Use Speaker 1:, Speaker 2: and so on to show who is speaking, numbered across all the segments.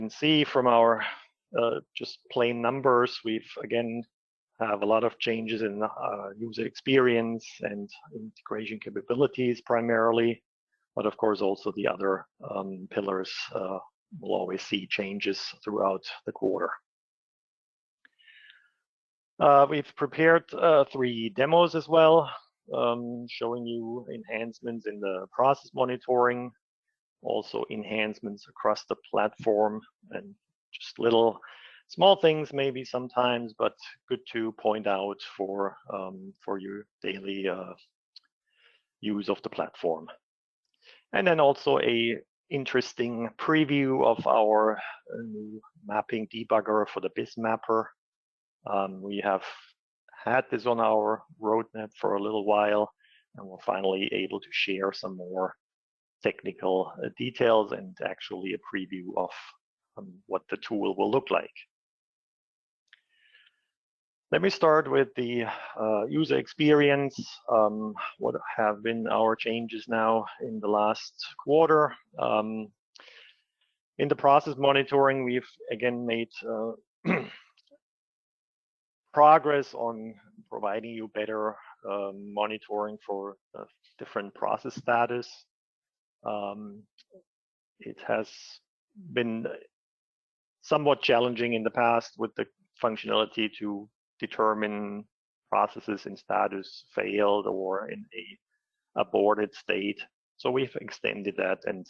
Speaker 1: can see from our just plain numbers, we've again have a lot of changes in user experience and integration capabilities primarily, but of course also the other pillars will always see changes throughout the quarter. We've prepared 3 demos as well, showing you enhancements in the process monitoring, also enhancements across the platform, and just little small things maybe sometimes, but good to point out for your daily use of the platform. And then also a interesting preview of our new mapping debugger for the BIS mapper. We have had this on our roadmap for a little while, and we're finally able to share some more technical details and actually a preview of what the tool will look like. Let me start with the user experience. What have been our changes now in the last quarter? In the process monitoring, we've again made progress on providing you better monitoring for different process status. It has been somewhat challenging in the past with the functionality to determine processes in status failed or in a aborted state. So we've extended that and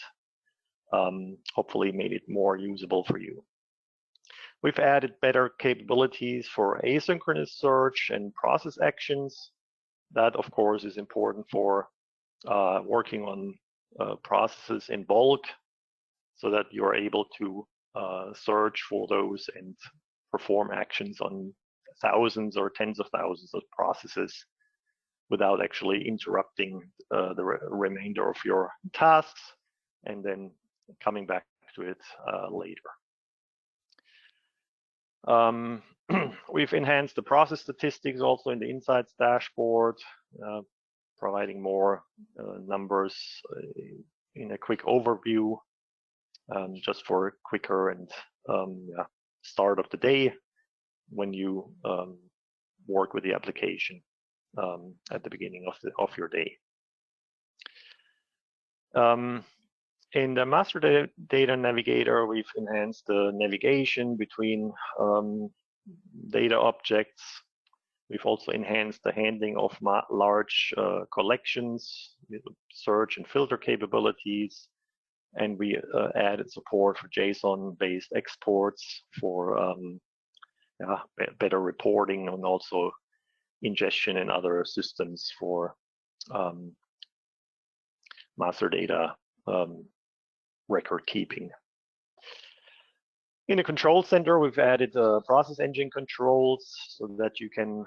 Speaker 1: hopefully made it more usable for you. We've added better capabilities for asynchronous search and process actions. That, of course, is important for working on processes in bulk so that you're able to search for those and perform actions on thousands or tens of thousands of processes without actually interrupting the remainder of your tasks and then coming back to it later. We've enhanced the process statistics also in the Insights dashboard, providing more numbers in a quick overview, just for a quicker and start of the day when you work with the application at the beginning of your day. In the master data navigator, we've enhanced the navigation between data objects. We've also enhanced the handling of large collections with search and filter capabilities. And we added support for JSON-based exports for better reporting and also ingestion in other systems for master data record keeping. In the control center, we've added process engine controls so that you can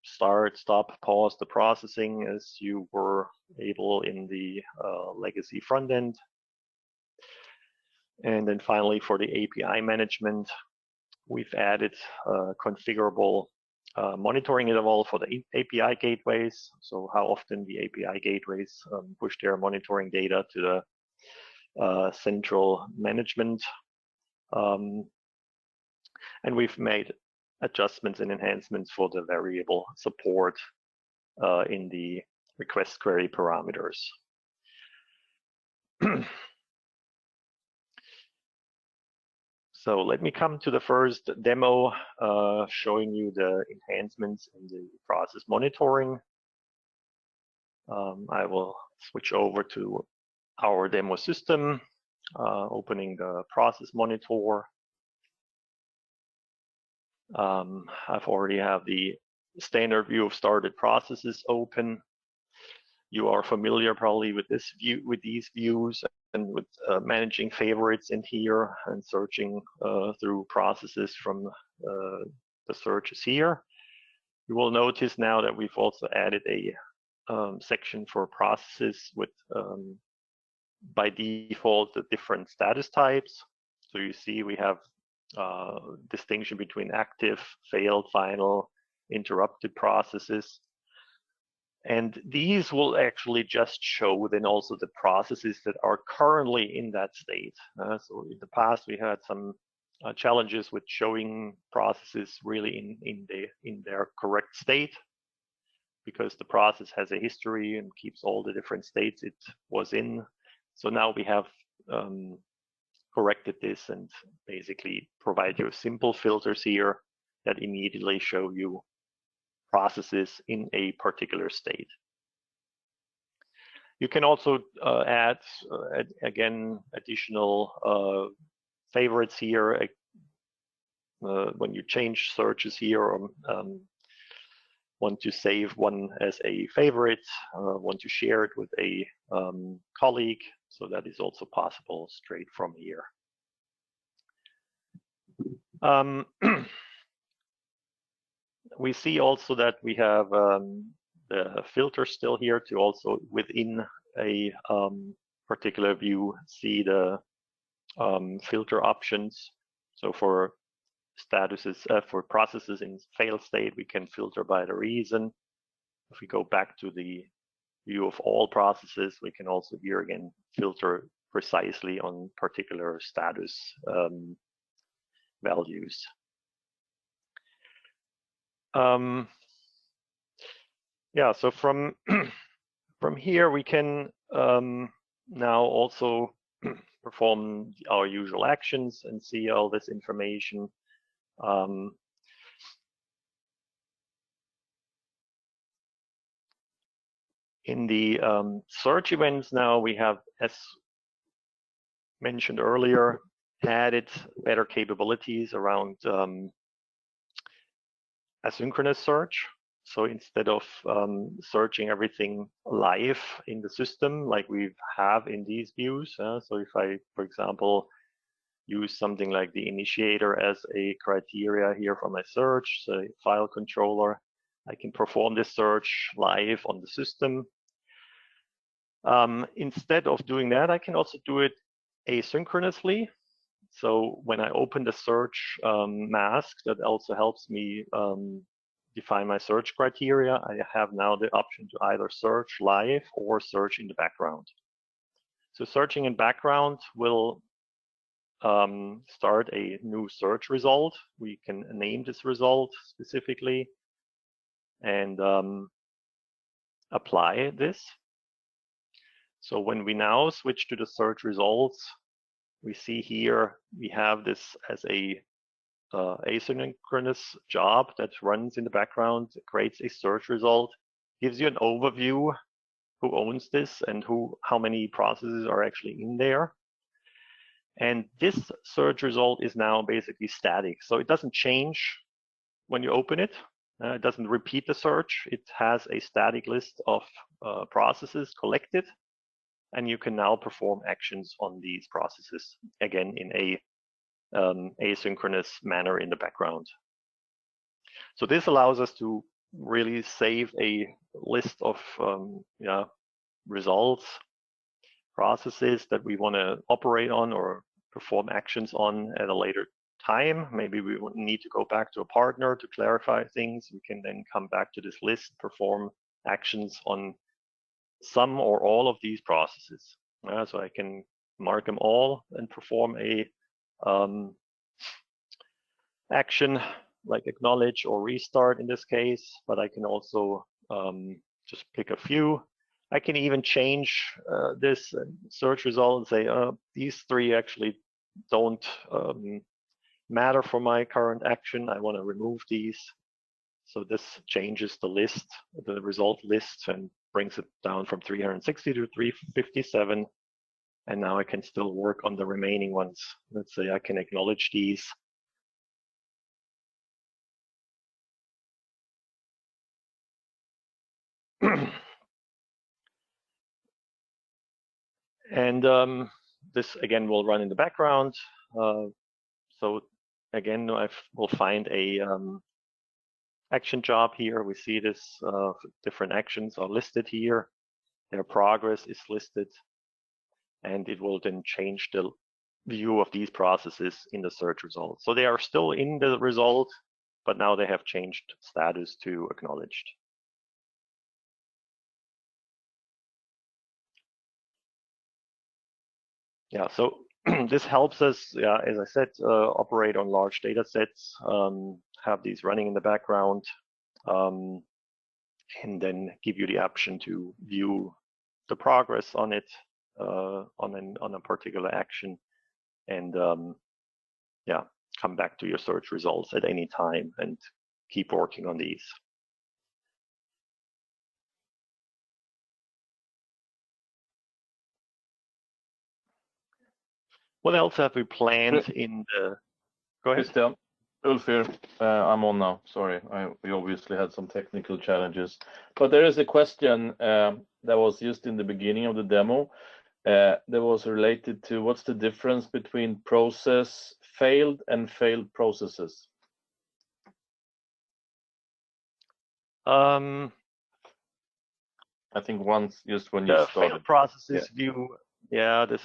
Speaker 1: start, stop, pause the processing as you were able in the legacy front end. And then finally, for the API management, we've added configurable monitoring interval for the API gateways. So how often the API gateways push their monitoring data to the central management. And we've made adjustments and enhancements for the variable support in the request query parameters. So let me come to the first demo showing you the enhancements in the process monitoring. I will switch over to our demo system, opening the process monitor. I've already have the standard view of started processes open. You are familiar probably with this view, with these views, and with managing favorites in here and searching through processes from the searches here. You will notice now that we've also added a section for processes with by default the different status types. So you see we have distinction between active, failed, final, interrupted processes. And these will actually just show then also the processes that are currently in that state. So in the past, we had some challenges with showing processes really in their correct state, because the process has a history and keeps all the different states it was in. So now we have corrected this and basically provide you simple filters here that immediately show you processes in a particular state. You can also add, again, additional favorites here when you change searches here, or want to save one as a favorite, want to share it with a colleague. So that is also possible straight from here. We see also that we have the filter still here to also within a particular view see the filter options. So for statuses, for processes in failed state, we can filter by the reason. If we go back to the view of all processes, we can also here again filter precisely on particular status values. Yeah, so from here we can now also perform our usual actions and see all this information. In the search events now, we have, as mentioned earlier, added better capabilities around asynchronous search. So instead of searching everything live in the system like we have in these views, so if I, for example, use something like the initiator as a criteria here for my search, so file controller, I can perform this search live on the system. Instead of doing that, I can also do it asynchronously. So when I open the search mask, that also helps me define my search criteria. I have now the option to either search live or search in the background. So searching in background will start a new search result. We can name this result specifically and apply this. So when we now switch to the search results, we see here we have this as a asynchronous job that runs in the background, creates a search result, gives you an overview who owns this and how many processes are actually in there. And this search result is now basically static. So it doesn't change when you open it. It doesn't repeat the search. It has a static list of processes collected, and you can now perform actions on these processes, again, in a asynchronous manner in the background. So this allows us to really save a list of results, processes that we want to operate on or perform actions on at a later time. Maybe we need to go back to a partner to clarify things. We can then come back to this list, perform actions on some or all of these processes. So I can mark them all and perform a action like acknowledge or restart in this case, but I can also just pick a few. I can even change this search result and say these three actually don't matter for my current action. I want to remove these. So this changes the list, the result list, and brings it down from 360 to 357. And now I can still work on the remaining ones. Let's say I can acknowledge these. And this again will run in the background. So again, I will find a action job here. We see this different actions are listed here. Their progress is listed, and it will then change the view of these processes in the search result. So they are still in the result, but now they have changed status to acknowledged. yeah, so this helps us, yeah, as I said, operate on large data sets, have these running in the background, and then give you the option to view the progress on it, on a particular action, and yeah, come back to your search results at any time and keep working on these. What else have we planned in the? Go ahead.
Speaker 2: Christian, Ulf here. I'm on now. Sorry, we obviously had some technical challenges, but there is a question that was used in the beginning of the demo that was related to what's the difference between process failed and failed processes.
Speaker 1: I
Speaker 2: think once just when you
Speaker 1: the
Speaker 2: started.
Speaker 1: failed processes view, yeah, this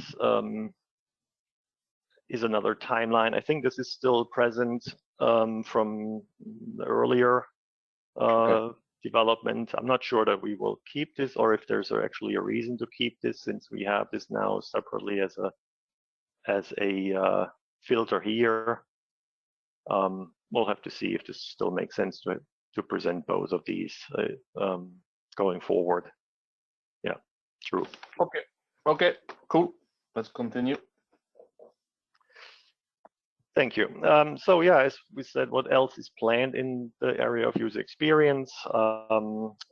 Speaker 1: is another timeline. I think this is still present from the earlier development. I'm not sure that we will keep this, or if there's actually a reason to keep this, since we have this now separately as a filter here. We'll have to see if this still makes sense to present both of these going forward. Yeah, true.
Speaker 2: Okay, cool. Let's continue.
Speaker 1: Thank you. So yeah, as we said, what else is planned in the area of user experience?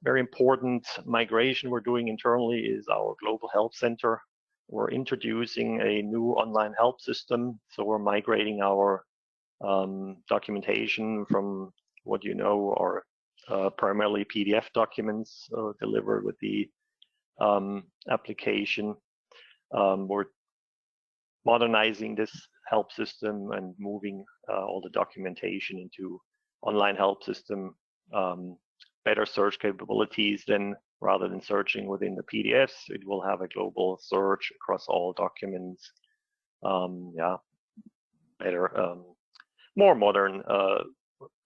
Speaker 1: Very important migration we're doing internally is our global help center. We're introducing a new online help system. So we're migrating our documentation from what you know are primarily PDF documents delivered with the application. We're modernizing this help system and moving all the documentation into online help system, better search capabilities then rather than searching within the PDFs. It will have a global search across all documents. Yeah, better, more modern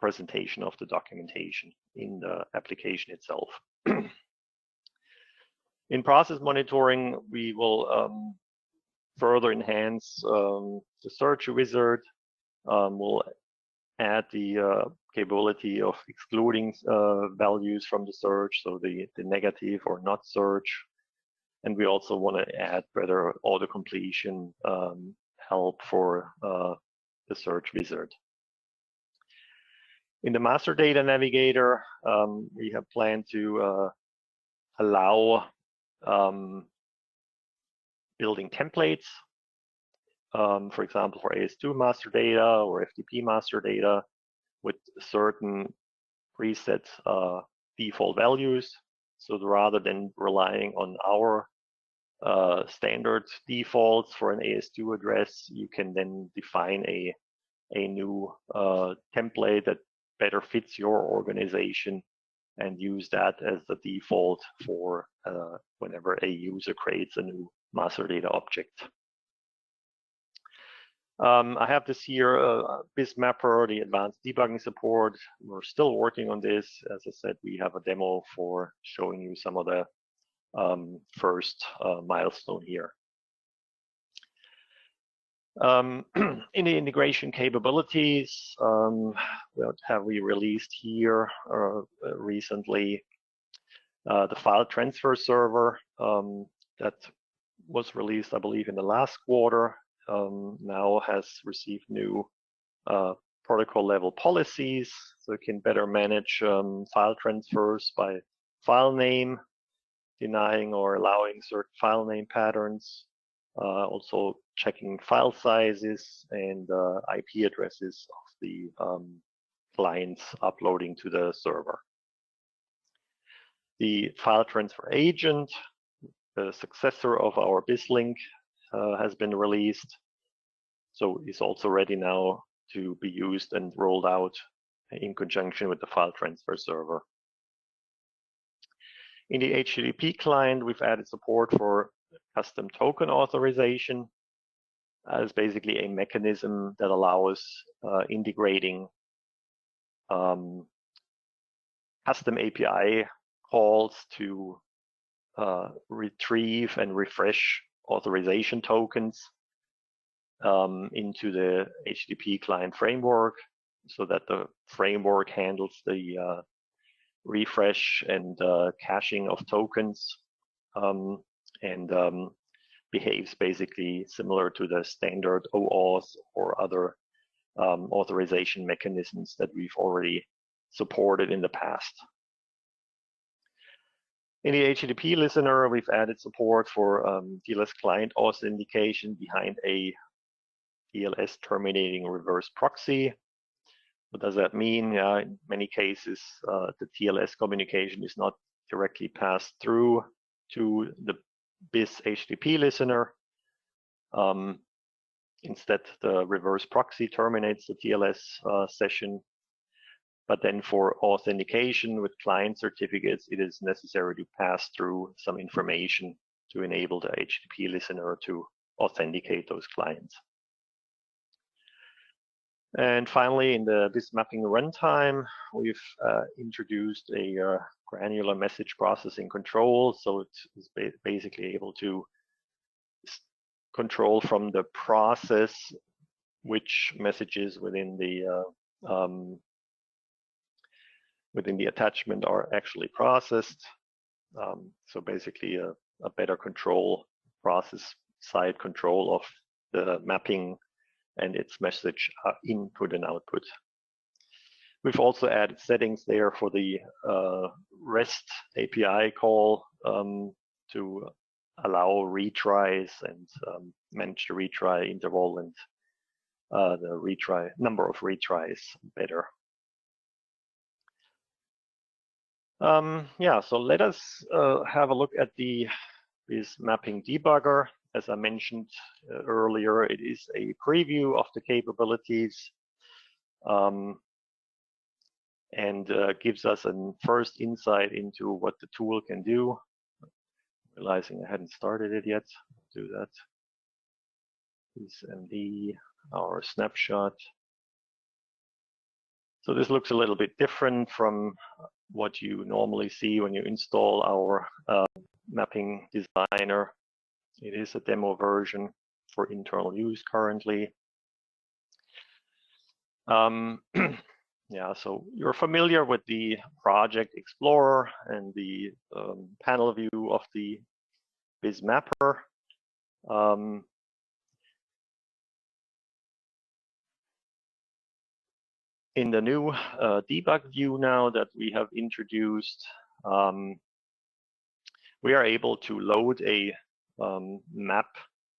Speaker 1: presentation of the documentation in the application itself. In process monitoring, we will further enhance the search wizard. We'll add the capability of excluding values from the search, so the negative or not search. And we also want to add better auto-completion help for the search wizard. In the master data navigator, we have planned to allow building templates, for example, for AS2 master data or FTP master data with certain preset default values. So rather than relying on our standard defaults for an AS2 address, you can then define a new template that better fits your organization and use that as the default for whenever a user creates a new master data object. I have this here, BIS Mapper, the advanced debugging support. We're still working on this. As I said, we have a demo for showing you some of the first milestone here. In the integration capabilities, what have we released here recently? The file transfer server that was released, I believe, in the last quarter, now has received new protocol level policies, so it can better manage file transfers by file name, denying or allowing certain file name patterns, also checking file sizes and IP addresses of the clients uploading to the server. The file transfer agent, the successor of our BISLink, has been released, so it's also ready now to be used and rolled out in conjunction with the file transfer server. In the HTTP client, we've added support for custom token authorization. It's basically a mechanism that allows integrating custom API calls to retrieve and refresh authorization tokens into the HTTP client framework, so that the framework handles the refresh and caching of tokens, and behaves basically similar to the standard OAuth or other authorization mechanisms that we've already supported in the past. In the HTTP listener, we've added support for TLS client authentication behind a TLS terminating reverse proxy. What does that mean? In many cases, the TLS communication is not directly passed through to the BIS HTTP listener. Instead, the reverse proxy terminates the TLS session. But then for authentication with client certificates, it is necessary to pass through some information to enable the HTTP listener to authenticate those clients. And finally, in the BIS mapping runtime, we've introduced a granular message processing control. So it's basically able to control from the process which messages within the attachment are actually processed. So basically a better control, process side control of the mapping and its message input and output. We've also added settings there for the REST API call to allow retries and manage the retry interval and the number of retries better. Yeah, so let us have a look at the BIS mapping debugger. As I mentioned earlier, it is a preview of the capabilities and gives us a first insight into what the tool can do. Realizing I hadn't started it yet, do that. BIS MD, our snapshot. So this looks a little bit different from what you normally see when you install our mapping designer. It is a demo version for internal use currently. Yeah, so you're familiar with the Project Explorer and the panel view of the BIS mapper. In the new debug view now that we have introduced, we are able to load a map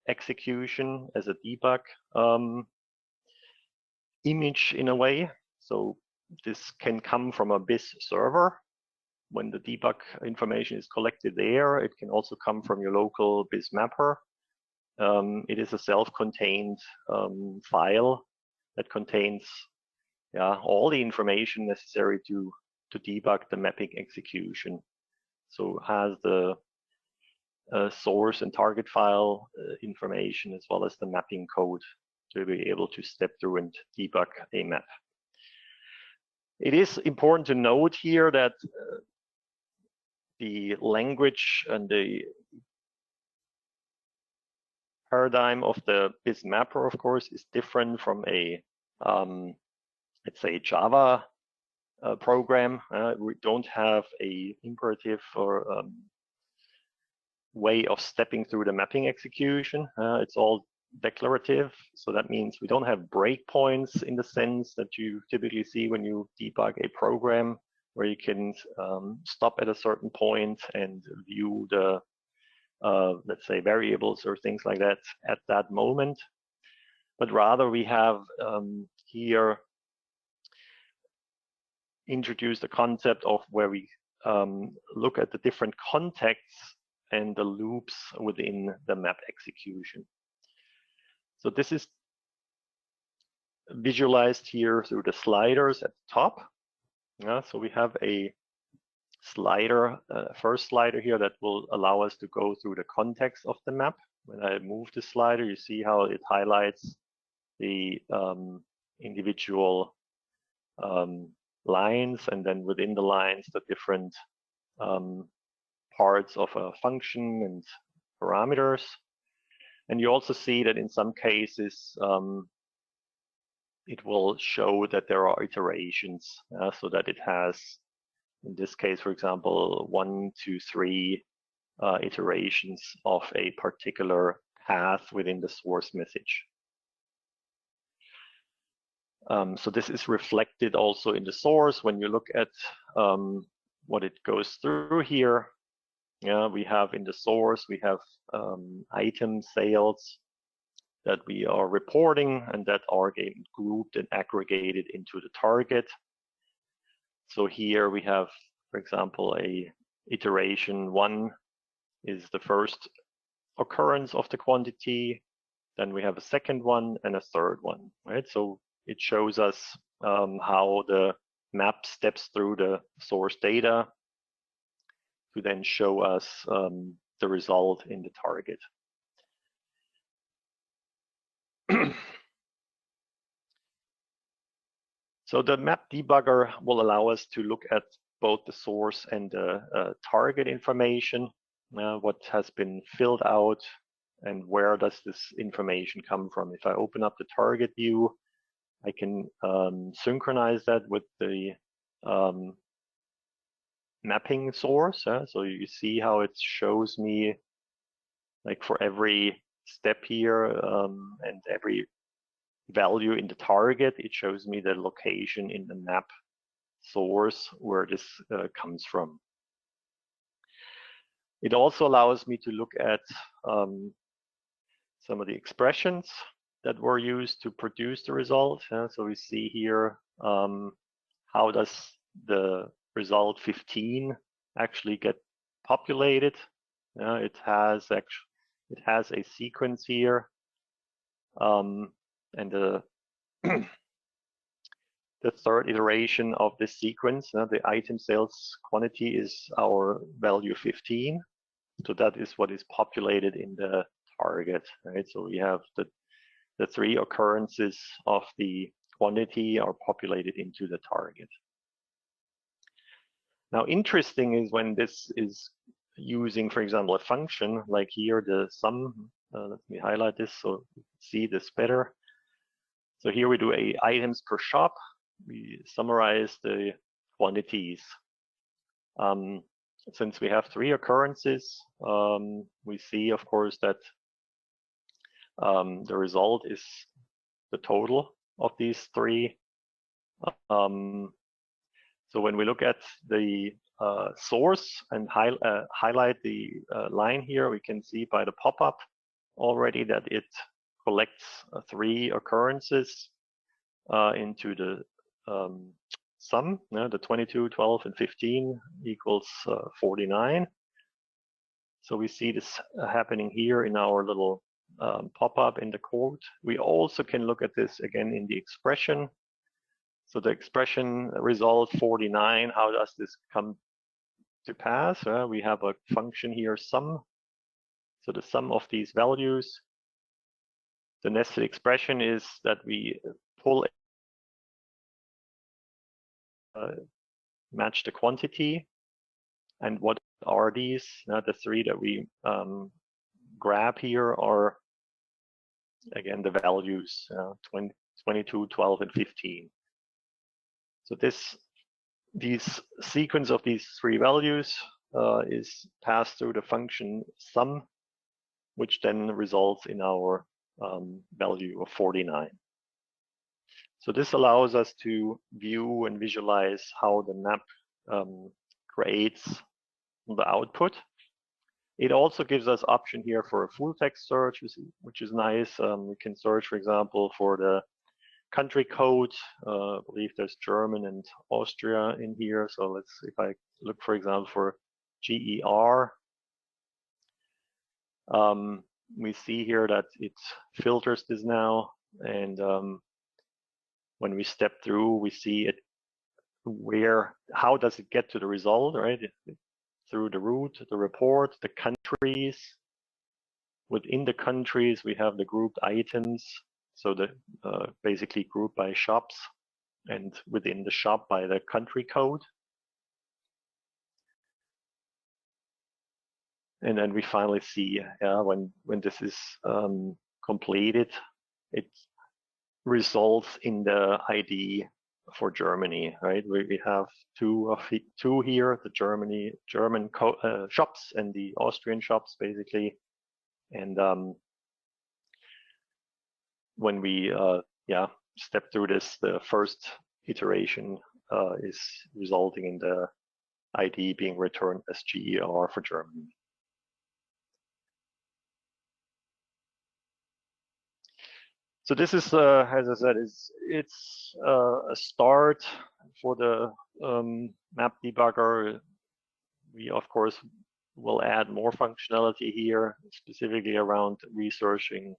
Speaker 1: execution as a debug image in a way. So this can come from a BIS server. When the debug information is collected there, it can also come from your local BIS mapper. It is a self-contained file that contains all the information necessary to debug the mapping execution. So it has the source and target file information as well as the mapping code to be able to step through and debug a map. It is important to note here that the language and the paradigm of the BIS mapper, of course, is different from a let's say Java program. We don't have a imperative or way of stepping through the mapping execution. It's all declarative, so that means we don't have breakpoints in the sense that you typically see when you debug a program, where you can stop at a certain point and view the let's say variables or things like that at that moment. But rather we have here introduced the concept of where we look at the different contexts and the loops within the map execution. So this is visualized here through the sliders at the top. So we have a slider, first slider here that will allow us to go through the context of the map. When I move the slider, you see how it highlights the individual lines, and then within the lines, the different parts of a function and parameters. And you also see that in some cases, it will show that there are iterations, so that it has, in this case, for example, 1, 2, 3 iterations of a particular path within the source message. So this is reflected also in the source. When you look at what it goes through here, we have in the source, we have item sales that we are reporting and that are getting grouped and aggregated into the target. So here we have, for example, a iteration 1 is the first occurrence of the quantity. Then we have a second one and a third one, right? So it shows us how the map steps through the source data to then show us the result in the target. So the map debugger will allow us to look at both the source and the target information, what has been filled out and where does this information come from. If I open up the target view, I can synchronize that with the mapping source. So you see how it shows me, like for every step here and every value in the target, it shows me the location in the map source where this comes from. It also allows me to look at some of the expressions that were used to produce the result. So we see here how does the result 15 actually get populated. It has a sequence here, and the the third iteration of this sequence, the item sales quantity, is our value 15. So that is what is populated in the target, right? So we have the 3 occurrences of the quantity are populated into the target. Now, interesting is when this is using, for example, a function like here, the sum. Let me highlight this so you can see this better. So here we do a items per shop. We summarize the quantities. Since we have 3 occurrences, we see, of course, that the result is the total of these 3. So when we look at the source and highlight the line here, we can see by the pop-up already that it collects 3 occurrences into the sum. The 22, 12, and 15 equals 49. So we see this happening here in our little pop-up in the code. We also can look at this again in the expression. So the expression result 49, how does this come to pass? We have a function here, sum. So the sum of these values. The nested expression is that we pull match the quantity. And what are these? The 3 that we grab here are, again, the values 22, 12, and 15. So these sequence of these 3 values is passed through the function sum, which then results in our value of 49. So this allows us to view and visualize how the map creates the output. It also gives us option here for a full text search, which is nice. We can search, for example, for the country code. I believe there's German and Austria in here. So if I look, for example, for GER, we see here that it filters this now. And when we step through, we see it how does it get to the result, right? Through the route, the report, the countries. Within the countries, we have the grouped items. So the basically grouped by shops, and within the shop by the country code. And then we finally see when this is completed, it results in the ID for Germany, right? We have two here, the German shops and the Austrian shops, basically. And when we step through this, the first iteration is resulting in the ID being returned as GER for Germany. So this is, as I said, it's a start for the map debugger. We, of course, will add more functionality here, specifically around researching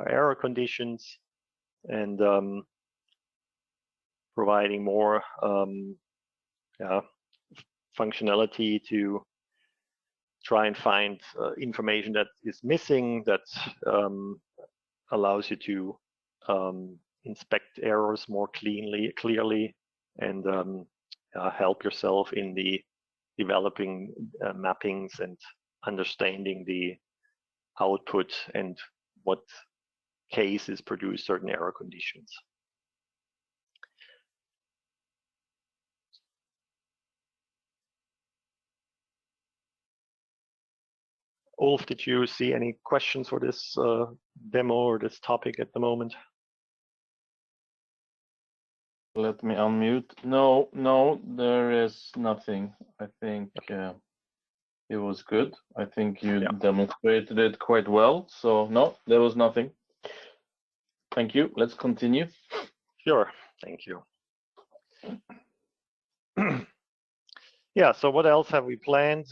Speaker 1: error conditions and providing more functionality to try and find information that is missing, that allows you to inspect errors more clearly, and help yourself in the developing mappings and understanding the output and what cases produce certain error conditions. Ulf, did you see any questions for this demo or this topic at the moment?
Speaker 2: Let me unmute. No, there is nothing. I think it was good. I think you demonstrated it quite well. So no, there was nothing. Thank you. Let's continue.
Speaker 1: Sure. Thank you. Yeah, so what else have we planned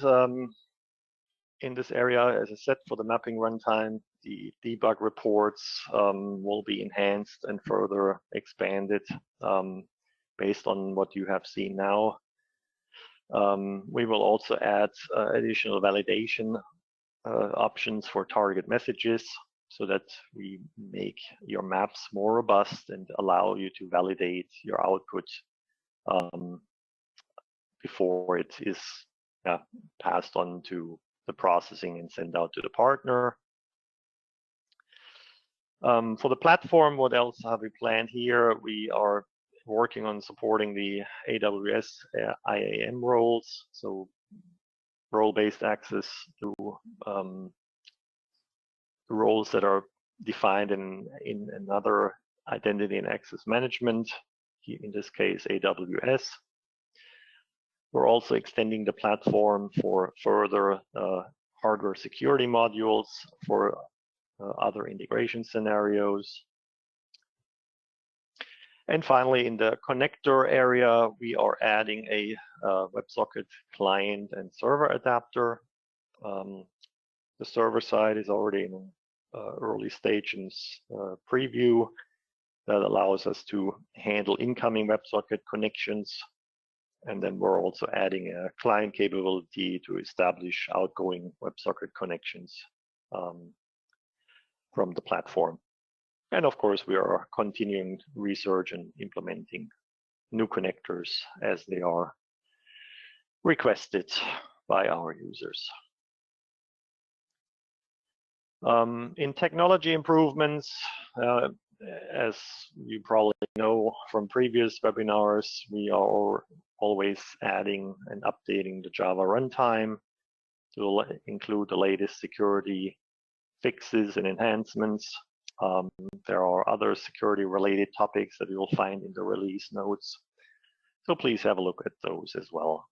Speaker 1: in this area? As I said, for the mapping runtime, the debug reports will be enhanced and further expanded based on what you have seen now. We will also add additional validation options for target messages so that we make your maps more robust and allow you to validate your output before it is passed on to the processing and sent out to the partner. For the platform, what else have we planned here? We are working on supporting the AWS IAM roles, so role-based access to roles that are defined in another identity and access management, in this case AWS. We're also extending the platform for further hardware security modules for other integration scenarios. And finally, in the connector area, we are adding a WebSocket client and server adapter. The server side is already in early stages preview that allows us to handle incoming WebSocket connections. And then we're also adding a client capability to establish outgoing WebSocket connections from the platform. And of course, we are continuing research and implementing new connectors as they are requested by our users. In technology improvements, as you probably know from previous webinars, we are always adding and updating the Java runtime to include the latest security fixes and enhancements. There are other security-related topics that you will find in the release notes, so please have a look at those as well.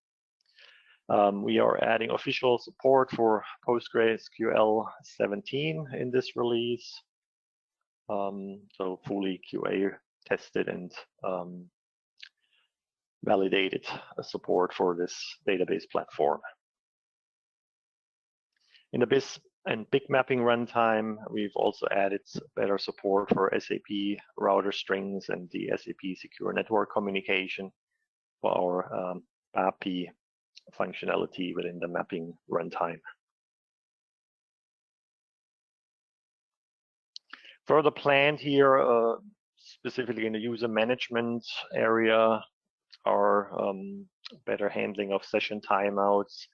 Speaker 1: We are adding official support for PostgreSQL 17 in this release, so fully QA tested and validated support for this database platform. In the BIS and big mapping runtime, we've also added better support for SAP router strings and the SAP secure network communication for our API functionality within the mapping runtime. Further planned here, specifically in the user management area, are better handling of session timeouts,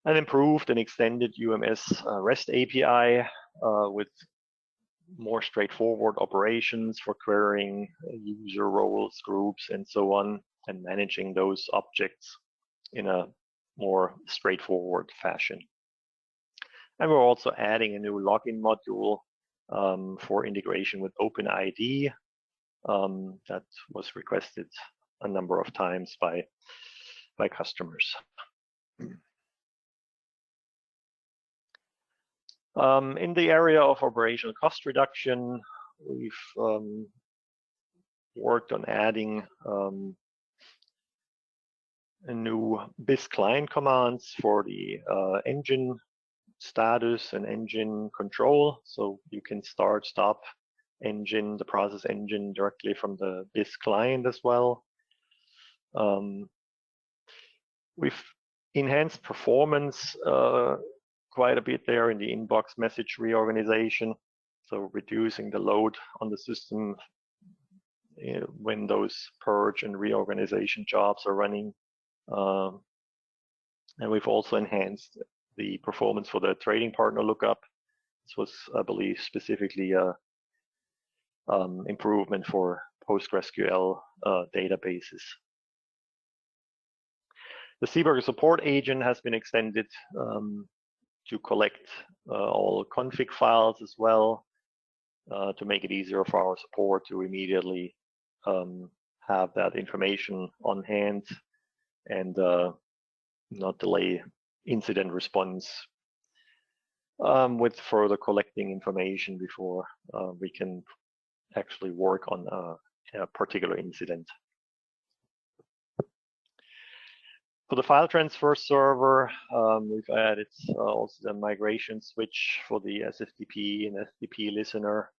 Speaker 1: An improved and extended UMS REST API with more straightforward operations for querying user roles, groups, and so on, and managing those objects in a more straightforward fashion. And we're also adding a new login module for integration with OpenID that was requested a number of times by customers. In the area of operational cost reduction, we've worked on adding a new BIS client commands for the engine status and engine control. So you can start, stop engine, the process engine directly from the BIS client as well. We've enhanced performance quite a bit there in the inbox message reorganization. So reducing the load on the system when those purge and reorganization jobs are running. And we've also enhanced the performance for the trading partner lookup. This was, I believe, specifically a improvement for PostgreSQL databases. The SEEBURGER support agent has been extended to collect all config files as well, to make it easier for our support to immediately have that information on hand and not delay incident response with further collecting information before we can actually work on a particular incident. For the file transfer server, we've added also the migration switch for the SFTP and FTP listener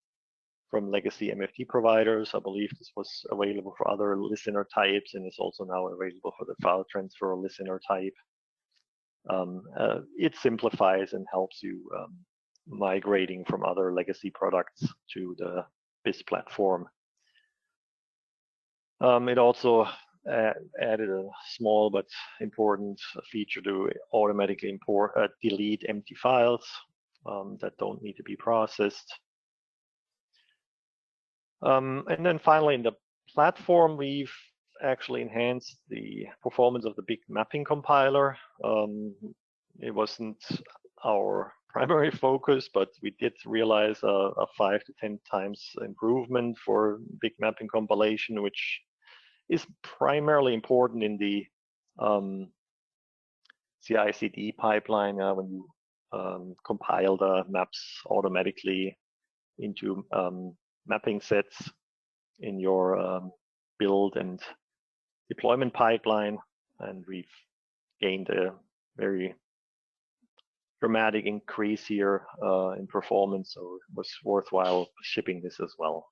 Speaker 1: from legacy MFT providers. I believe this was available for other listener types and is also now available for the file transfer listener type. It simplifies and helps you migrating from other legacy products to the BIS platform. It also added a small but important feature to automatically delete empty files that don't need to be processed. And then finally, in the platform, we've actually enhanced the performance of the big mapping compiler. It wasn't our primary focus, but we did realize a 5 to 10 times improvement for big mapping compilation, which is primarily important in the CI/CD pipeline when you compile the maps automatically into mapping sets in your build and deployment pipeline. And we've gained a very dramatic increase here in performance, so it was worthwhile shipping this as well.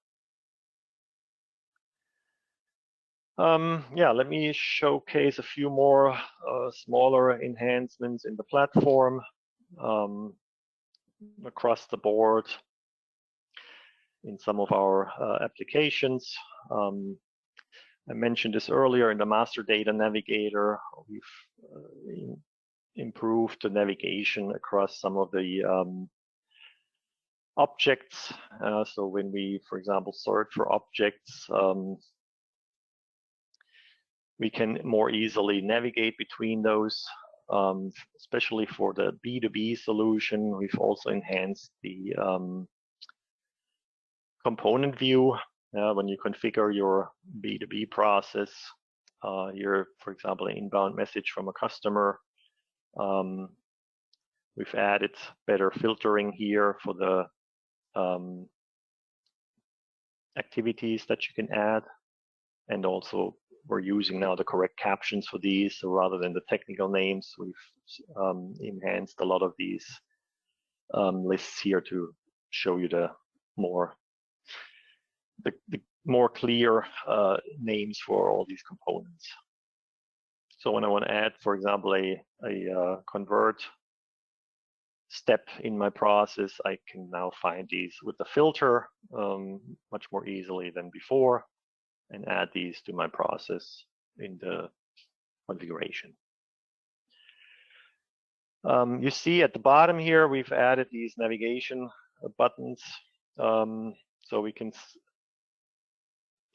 Speaker 1: Yeah, let me showcase a few more smaller enhancements in the platform across the board in some of our applications. I mentioned this earlier in the master data navigator. We've improved the navigation across some of the objects. So when we, for example, search for objects, we can more easily navigate between those, especially for the B2B solution. We've also enhanced the component view. When you configure your B2B process, here, for example, an inbound message from a customer, we've added better filtering here for the activities that you can add, and also we're using now the correct captions for these. So rather than the technical names, we've enhanced a lot of these lists here to show you the more clear names for all these components. So when I want to add, for example, a convert step in my process, I can now find these with the filter much more easily than before, and add these to my process in the configuration. You see at the bottom here, we've added these navigation buttons, so we can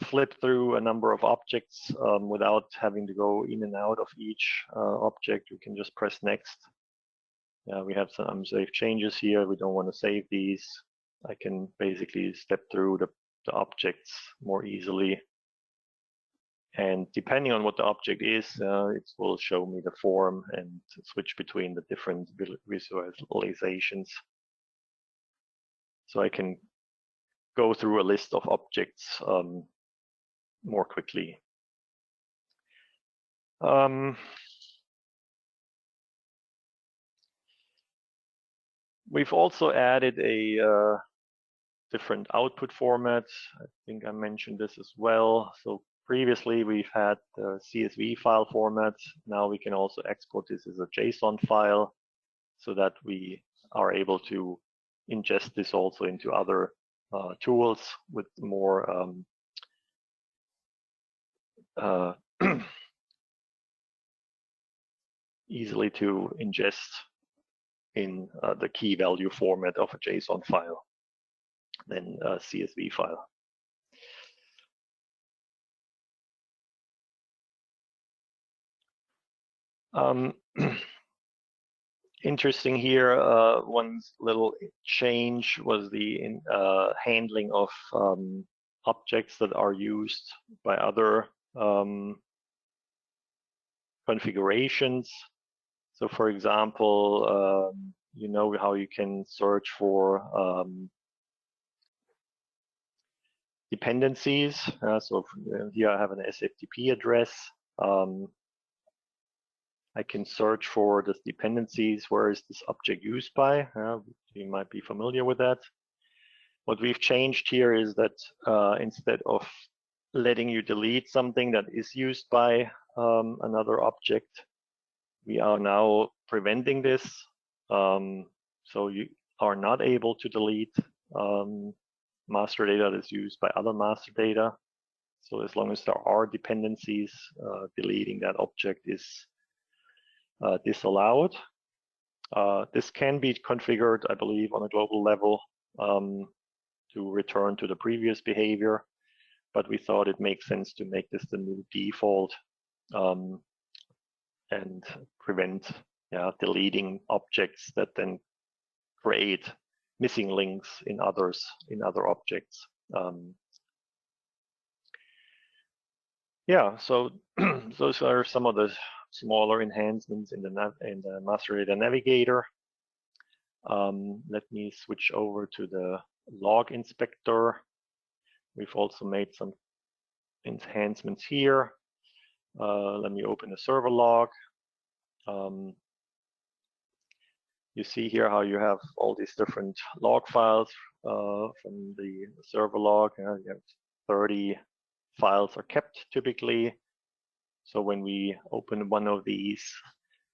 Speaker 1: flip through a number of objects without having to go in and out of each object. We can just press next. We have some save changes here. We don't want to save these. I can basically step through the objects more easily. And depending on what the object is, it will show me the form and switch between the different visualizations. So I can go through a list of objects more quickly. We've also added a different output format. I think I mentioned this as well. So previously we've had the CSV file format. Now we can also export this as a JSON file so that we are able to ingest this also into other tools with more easily to ingest in the key value format of a JSON file than a CSV file. Interesting here, one little change was the handling of objects that are used by other configurations. So for example, you know how you can search for dependencies. So here I have an SFTP address. I can search for the dependencies. Where is this object used by? You might be familiar with that. What we've changed here is that instead of letting you delete something that is used by another object, we are now preventing this. So you are not able to delete master data that is used by other master data. So as long as there are dependencies, deleting that object is disallowed. This can be configured, I believe, on a global level to return to the previous behavior, but we thought it makes sense to make this the new default and prevent deleting objects that then create missing links in other objects. So those are some of the smaller enhancements in the master data navigator. Let me switch over to the log inspector. We've also made some enhancements here. Let me open the server log. You see here how you have all these different log files from the server log. You have 30 files are kept typically. So when we open one of these,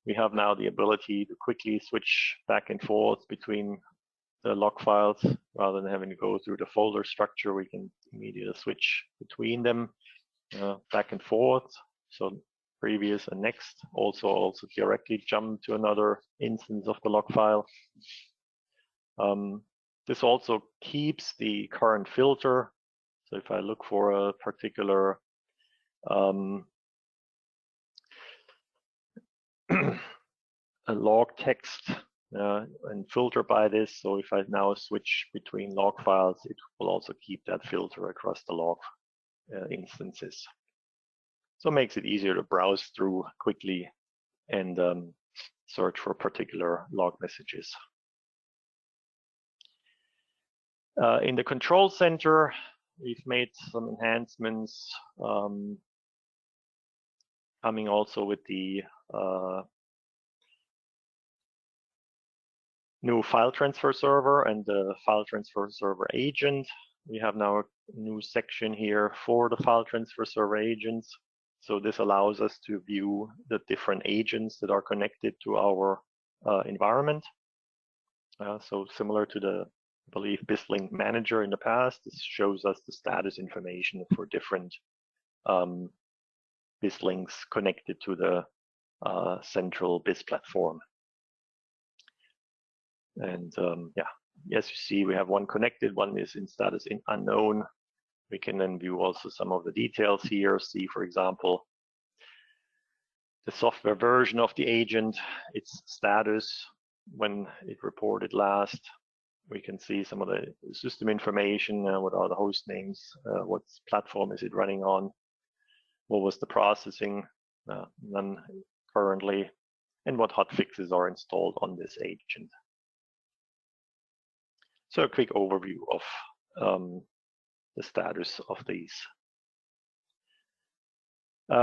Speaker 1: we have now the ability to quickly switch back and forth between the log files rather than having to go through the folder structure. We can immediately switch between them back and forth. So previous and next also directly jump to another instance of the log file. This also keeps the current filter. So if I look for a particular a log text and filter by this. So if I now switch between log files, it will also keep that filter across the log instances. So it makes it easier to browse through quickly and search for particular log messages. In the control center, we've made some enhancements coming also with the new file transfer server and the file transfer server agent. We have now a new section here for the file transfer server agents. So this allows us to view the different agents that are connected to our environment. So similar to the, I believe, BISLink manager in the past, this shows us the status information for different BISLinks connected to the central BIS platform. And yeah, as you see, we have one connected, one is in status unknown. We can then view also some of the details here. See, for example, the software version of the agent, its status, when it reported last. We can see some of the system information, what are the host names, what platform is it running on, what was the processing done currently, and what hotfixes are installed on this agent. So a quick overview of the status of these.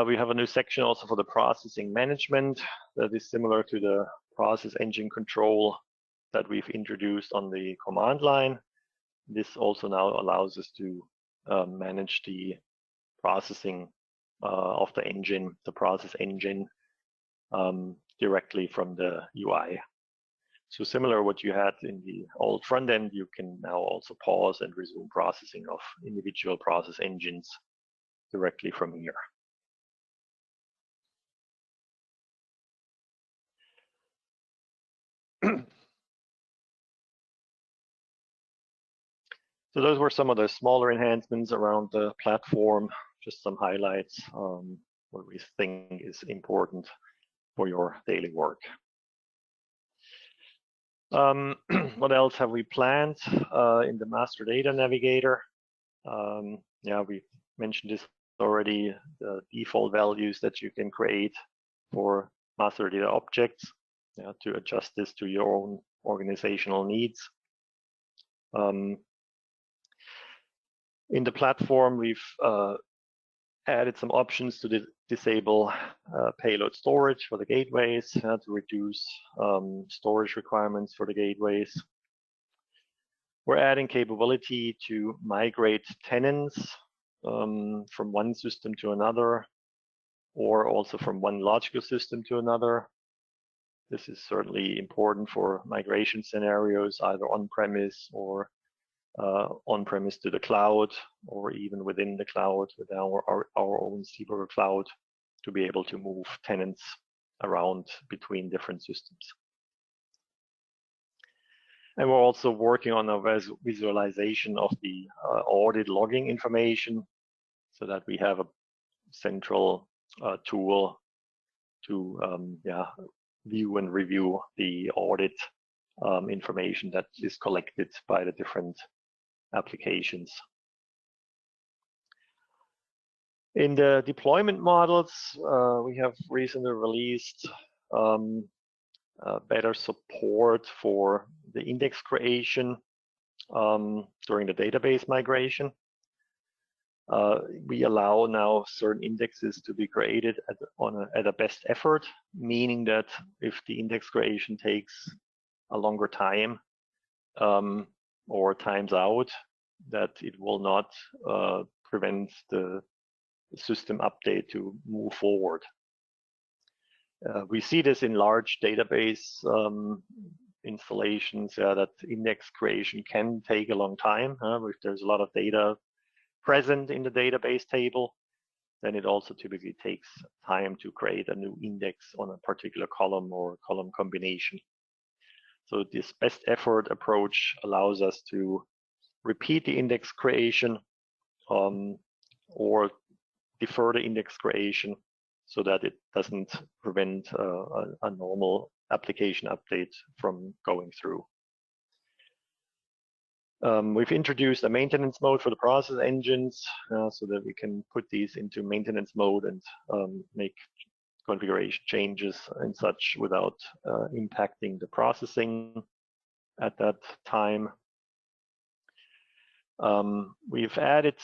Speaker 1: We have a new section also for the processing management that is similar to the process engine control that we've introduced on the command line. This also now allows us to manage the processing of the engine, the process engine, directly from the UI. So similar what you had in the old front end, you can now also pause and resume processing of individual process engines directly from here. So those were some of the smaller enhancements around the platform, just some highlights, what we think is important for your daily work. What else have we planned in the master data navigator? Yeah, we mentioned this already, the default values that you can create for master data objects, to adjust this to your own organizational needs. In the platform, we've added some options to disable payload storage for the gateways, to reduce storage requirements for the gateways. We're adding capability to migrate tenants from one system to another, or also from one logical system to another. This is certainly important for migration scenarios, either on-premise or on-premise to the cloud, or even within the cloud with our own SEEBURGER cloud, to be able to move tenants around between different systems. And we're also working on a visualization of the audit logging information, so that we have a central tool to view and review the audit information that is collected by the different applications. In the deployment models, we have recently released better support for the index creation during the database migration. We allow now certain indexes to be created at a best effort, meaning that if the index creation takes a longer time or times out, that it will not prevent the system update to move forward. We see this in large database installations, that index creation can take a long time. If there's a lot of data present in the database table, then it also typically takes time to create a new index on a particular column or column combination. So this best effort approach allows us to repeat the index creation or defer the index creation, so that it doesn't prevent a normal application update from going through. We've introduced a maintenance mode for the process engines, so that we can put these into maintenance mode and make configuration changes and such without impacting the processing at that time. We've added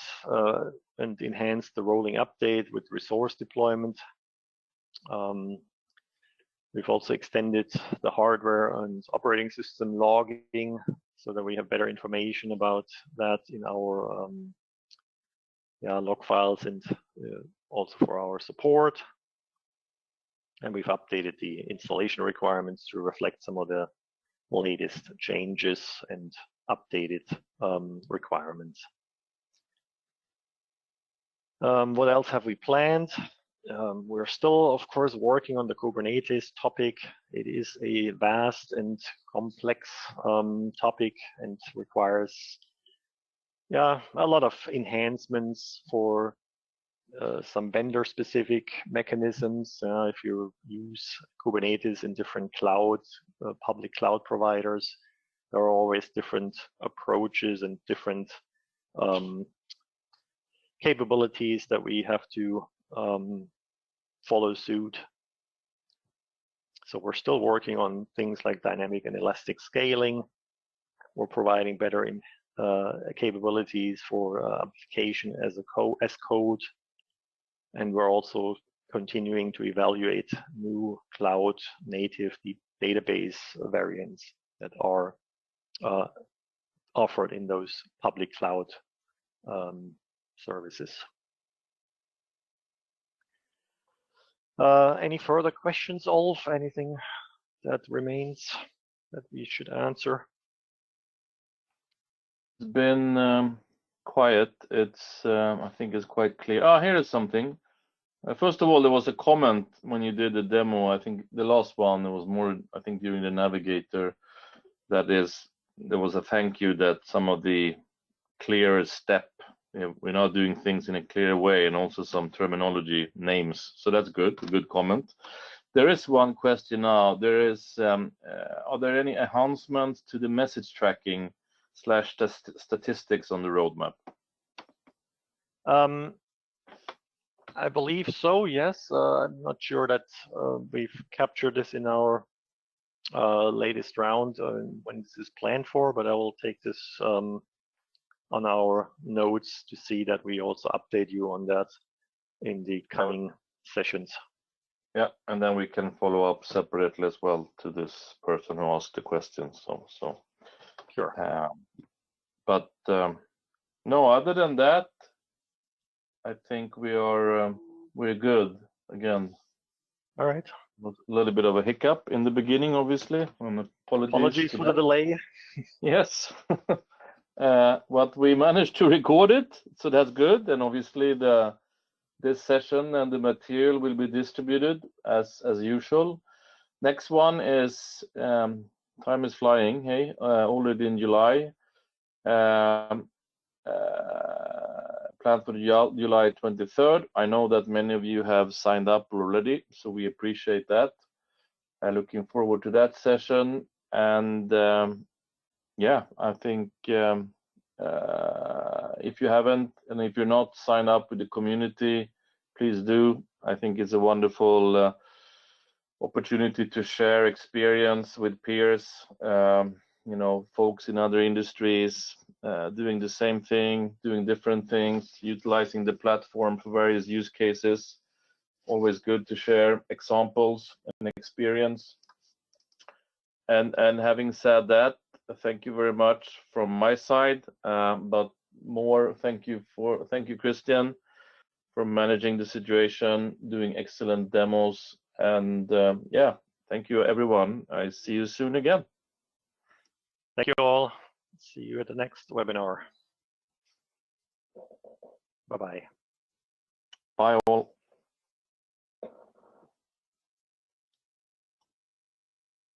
Speaker 1: and enhanced the rolling update with resource deployment. We've also extended the hardware and operating system logging, so that we have better information about that in our log files, and also for our support. And we've updated the installation requirements to reflect some of the latest changes and updated requirements. What else have we planned? we're still, of course, working on the Kubernetes topic. It is a vast and complex topic and requires, a lot of enhancements for some vendor-specific mechanisms. If you use Kubernetes in different public cloud providers, there are always different approaches and different capabilities that we have to follow suit. So we're still working on things like dynamic and elastic scaling. We're providing better capabilities for application as code, and we're also continuing to evaluate new cloud native database variants that are offered in those public cloud services. Any further questions, Ulf? Anything that remains that we should answer?
Speaker 2: It's been quiet. It's I think it's quite clear. Oh, here is something. First of all, there was a comment when you did the demo. I think the last one, there was more, I think, during the navigator. That is, there was a thank you that some of the clearer step, we're now doing things in a clear way, and also some terminology names. So that's good, a good comment. There is one question now. There is, are there any enhancements to the message tracking / statistics on the roadmap?
Speaker 1: I believe so, yes. I'm not sure that we've captured this in our latest round when this is planned for, but I will take this on our notes to see that we also update you on that in the coming sessions.
Speaker 2: Yeah, and then we can follow up separately as well to this person who asked the question. So
Speaker 1: sure.
Speaker 2: But no, other than that, I think we're good again.
Speaker 1: All right.
Speaker 2: A little bit of a hiccup in the beginning, obviously.
Speaker 1: Apologies for the delay.
Speaker 2: Yes. But we managed to record it, so that's good. And obviously this session and the material will be distributed as usual. Next one is time is flying, hey, already in July. Planned for July 23rd. I know that many of you have signed up already, so we appreciate that. Looking forward to that session. And yeah, I think if you haven't, and if you're not signed up with the community, please do. I think it's a wonderful opportunity to share experience with peers, folks in other industries, doing the same thing, doing different things, utilizing the platform for various use cases. Always good to share examples and experience. And having said that, thank you very much from my side, but more thank you, Christian, for managing the situation, doing excellent demos, and yeah, thank you everyone. I see you soon again.
Speaker 1: Thank you all. See you at the next webinar. Bye-bye.
Speaker 2: Bye all.